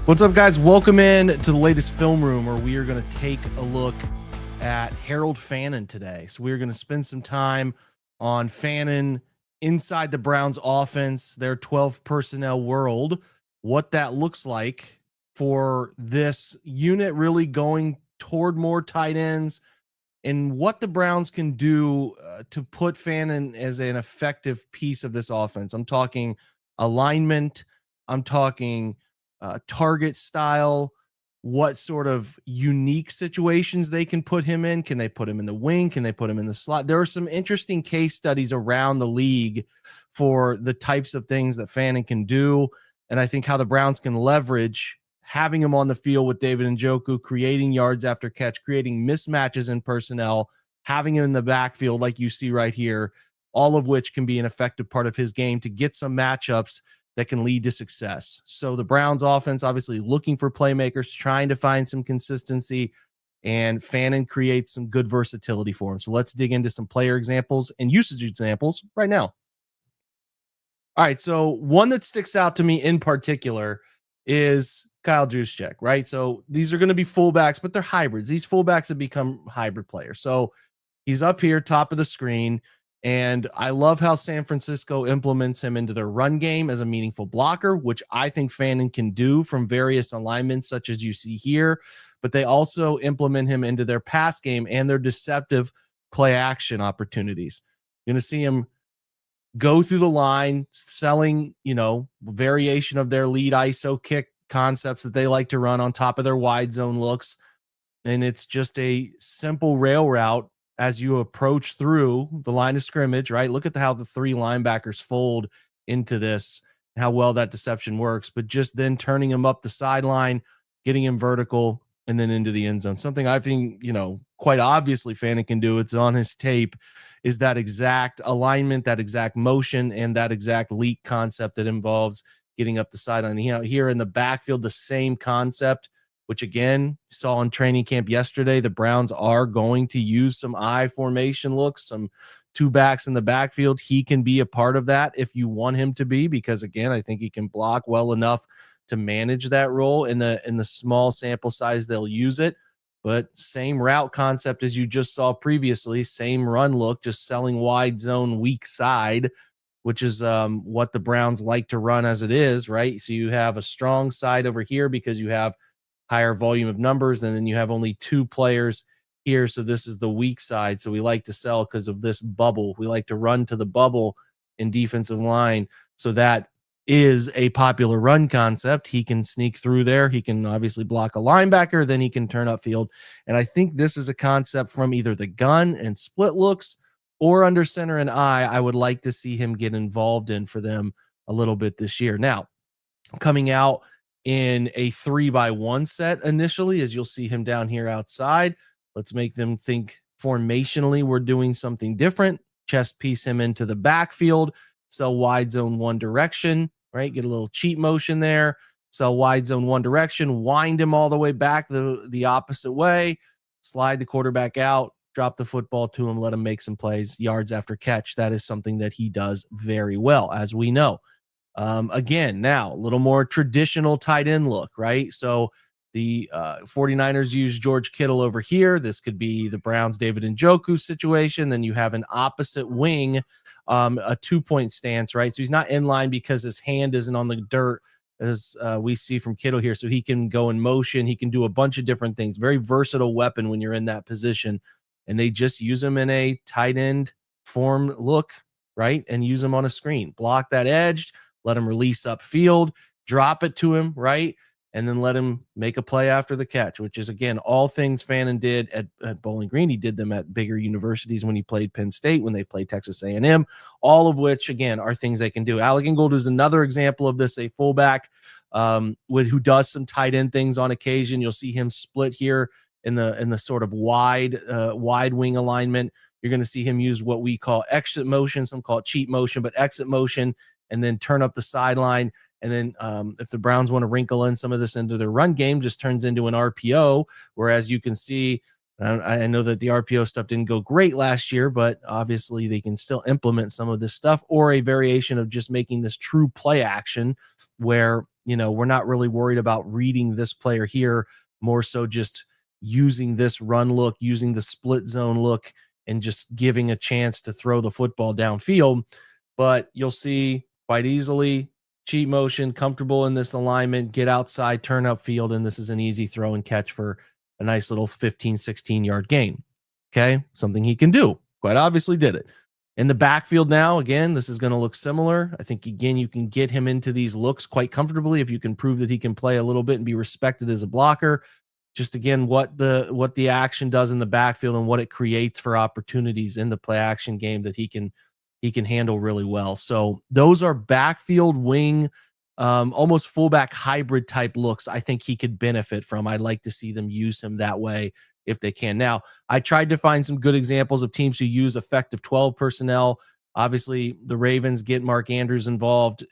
What's up, guys? Welcome in to the latest film room, where we are going to take a look at Harold Fannin today. So we're going to spend some time on Fannin inside the Browns offense, their 12 personnel world, what that looks like for this unit really going toward more tight ends, and what the Browns can do to put Fannin as an effective piece of this offense. I'm talking alignment. I'm talking target style, what sort of unique situations they can put him in. Can they put him in the wing? Can they put him in the slot? There are some interesting case studies around the league for the types of things that Fannin can do. And I think how the Browns can leverage having him on the field with David Njoku, creating yards after catch, creating mismatches in personnel, having him in the backfield like you see right here, all of which can be an effective part of his game to get some matchups that can lead to success. So the Browns offense, obviously looking for playmakers, trying to find some consistency, and Fannin creates some good versatility for him. So let's dig into some player examples and usage examples right now. All right, so one that sticks out to me in particular is Kyle Juszczyk, right? So these are going to be fullbacks, but they're hybrids. These fullbacks have become hybrid players. So he's up here, top of the screen. And I love how San Francisco implements him into their run game as a meaningful blocker, which I think Fannin can do from various alignments, such as you see here. But they also implement him into their pass game and their deceptive play action opportunities. You're going to see him go through the line, selling, variation of their lead ISO kick concepts that they like to run on top of their wide zone looks. And it's just a simple rail route as you approach through the line of scrimmage, right? Look at how the three linebackers fold into this, how well that deception works, but just then turning him up the sideline, getting him vertical, and then into the end zone. Something I think, quite obviously Fannin can do. It's on his tape, is that exact alignment, that exact motion, and that exact leak concept that involves getting up the sideline. Here in the backfield, the same concept, which again, saw in training camp yesterday. The Browns are going to use some I formation looks, some two backs in the backfield. He can be a part of that if you want him to be, because again, I think he can block well enough to manage that role in the small sample size they'll use it. But same route concept as you just saw previously, same run look, just selling wide zone weak side, which is what the Browns like to run as it is, right? So you have a strong side over here because you have higher volume of numbers, and then you have only two players here. So this is the weak side. So we like to sell because of this bubble. We like to run to the bubble in defensive line. So that is a popular run concept. He can sneak through there. He can obviously block a linebacker, then he can turn upfield. And I think this is a concept from either the gun and split looks or under center and I would like to see him get involved in for them a little bit this year. Now, coming out in a 3-by-1 set initially, as you'll see him down here outside. Let's make them think formationally we're doing something different. Chest piece him into the backfield, sell wide zone one direction, right? Get a little cheat motion there, sell wide zone one direction, wind him all the way back the opposite way, slide the quarterback out, drop the football to him, let him make some plays, yards after catch. That is something that he does very well, as we know. Again, now a little more traditional tight end look, right? So the 49ers use George Kittle over here. This could be the Browns David Njoku situation. Then you have an opposite wing, a 2-point stance, right? So he's not in line because his hand isn't on the dirt, as we see from Kittle here. So he can go in motion. He can do a bunch of different things. Very versatile weapon when you're in that position. And they just use him in a tight end form look, right? And use him on a screen. Block that edge, let him release upfield, drop it to him, right? And then let him make a play after the catch, which is, again, all things Fannin did at Bowling Green. He did them at bigger universities when he played Penn State, when they played Texas A&M, all of which, again, are things they can do. Alec Ingold is another example of this, a fullback who does some tight end things on occasion. You'll see him split here in the sort of wide wing alignment. You're going to see him use what we call exit motion. Some call it cheat motion, but exit motion, and then turn up the sideline. And then if the Browns want to wrinkle in some of this into their run game, just turns into an RPO. Whereas you can see, I know that the RPO stuff didn't go great last year, but obviously they can still implement some of this stuff, or a variation of just making this true play action where, we're not really worried about reading this player here, more so just using this run look, using the split zone look, and just giving a chance to throw the football downfield. But you'll see quite easily cheat motion, comfortable in this alignment, get outside, turn upfield, and this is an easy throw and catch for a nice little 15, 16-yard gain. Okay, something he can do. Quite obviously did it. In the backfield now, again, this is going to look similar. I think, again, you can get him into these looks quite comfortably if you can prove that he can play a little bit and be respected as a blocker. Just, again, what the action does in the backfield and what it creates for opportunities in the play action game that he can handle really well. So those are backfield wing, almost fullback hybrid type looks I think he could benefit from. I'd like to see them use him that way if they can. Now, I tried to find some good examples of teams who use effective 12 personnel. Obviously, the Ravens get Mark Andrews involved